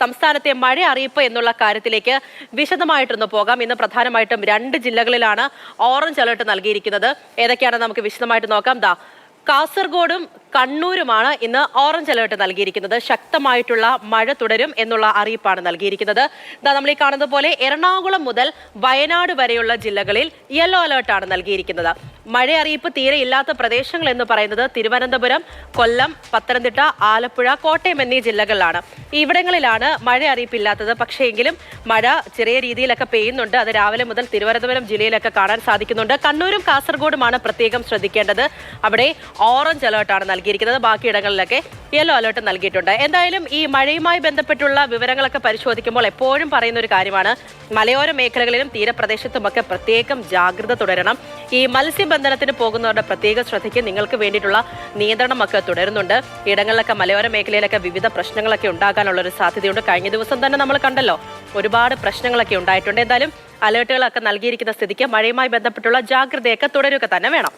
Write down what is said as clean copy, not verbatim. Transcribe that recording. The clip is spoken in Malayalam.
സംസ്ഥാനത്തെ മഴ അറിയിപ്പ് എന്നുള്ള കാര്യത്തിലേക്ക് വിശദമായിട്ടൊന്ന് പോകാം. ഇന്ന് പ്രധാനമായിട്ടും 2 ജില്ലകളിലാണ് ഓറഞ്ച് അലർട്ട് നൽകിയിരിക്കുന്നത്. ഏതൊക്കെയാണെന്ന് നമുക്ക് വിശദമായിട്ട് നോക്കാം. കാസർഗോഡും കണ്ണൂരുമാണ് ഇന്ന് ഓറഞ്ച് അലർട്ട് നൽകിയിരിക്കുന്നത്. ശക്തമായിട്ടുള്ള മഴ തുടരും എന്നുള്ള അറിയിപ്പാണ് നൽകിയിരിക്കുന്നത്. നമ്മൾ ഈ കാണുന്നത് പോലെ എറണാകുളം മുതൽ വയനാട് വരെയുള്ള ജില്ലകളിൽ യെല്ലോ അലർട്ടാണ് നൽകിയിരിക്കുന്നത്. മഴ അറിയിപ്പ് തീരെ ഇല്ലാത്ത പ്രദേശങ്ങൾ എന്ന് പറയുന്നത് തിരുവനന്തപുരം, കൊല്ലം, പത്തനംതിട്ട, ആലപ്പുഴ, കോട്ടയം എന്നീ ജില്ലകളിലാണ്. ഇവിടങ്ങളിലാണ് മഴ അറിയിപ്പില്ലാത്തത്. പക്ഷേ എങ്കിലും മഴ ചെറിയ രീതിയിലൊക്കെ പെയ്യുന്നുണ്ട്. അത് രാവിലെ മുതൽ തിരുവനന്തപുരം ജില്ലയിലൊക്കെ കാണാൻ സാധിക്കുന്നുണ്ട്. കണ്ണൂരും കാസർഗോഡുമാണ് പ്രത്യേകം ശ്രദ്ധിക്കേണ്ടത്. അവിടെ ഓറഞ്ച് അലർട്ടാണ് നൽകിയിരിക്കുന്നത്. ബാക്കിയിടങ്ങളിലൊക്കെ യെല്ലോ അലർട്ട് നൽകിയിട്ടുണ്ട്. എന്തായാലും ഈ മഴയുമായി ബന്ധപ്പെട്ടുള്ള വിവരങ്ങളൊക്കെ പരിശോധിക്കുമ്പോൾ എപ്പോഴും പറയുന്ന ഒരു കാര്യമാണ്, മലയോര മേഖലകളിലും തീരപ്രദേശത്തുമൊക്കെ പ്രത്യേകം ജാഗ്രത തുടരണം. ഈ മത്സ്യബന്ധനത്തിന് പോകുന്നവരുടെ പ്രത്യേക ശ്രദ്ധയ്ക്ക് നിങ്ങൾക്ക് വേണ്ടിയിട്ടുള്ള നിയന്ത്രണമൊക്കെ തുടരുന്നുണ്ട്. ഇടങ്ങളിലൊക്കെ മലയോര മേഖലയിലൊക്കെ വിവിധ പ്രശ്നങ്ങളൊക്കെ ഉണ്ടാകാനുള്ള ഒരു സാധ്യതയുണ്ട്. കഴിഞ്ഞ ദിവസം തന്നെ നമ്മൾ കണ്ടല്ലോ, ഒരുപാട് പ്രശ്നങ്ങളൊക്കെ ഉണ്ടായിട്ടുണ്ട്. എന്തായാലും അലേർട്ടുകളൊക്കെ നൽകിയിരിക്കുന്ന സ്ഥിതിക്ക് മഴയുമായി ബന്ധപ്പെട്ടുള്ള ജാഗ്രതയൊക്കെ തുടരുക തന്നെ വേണം.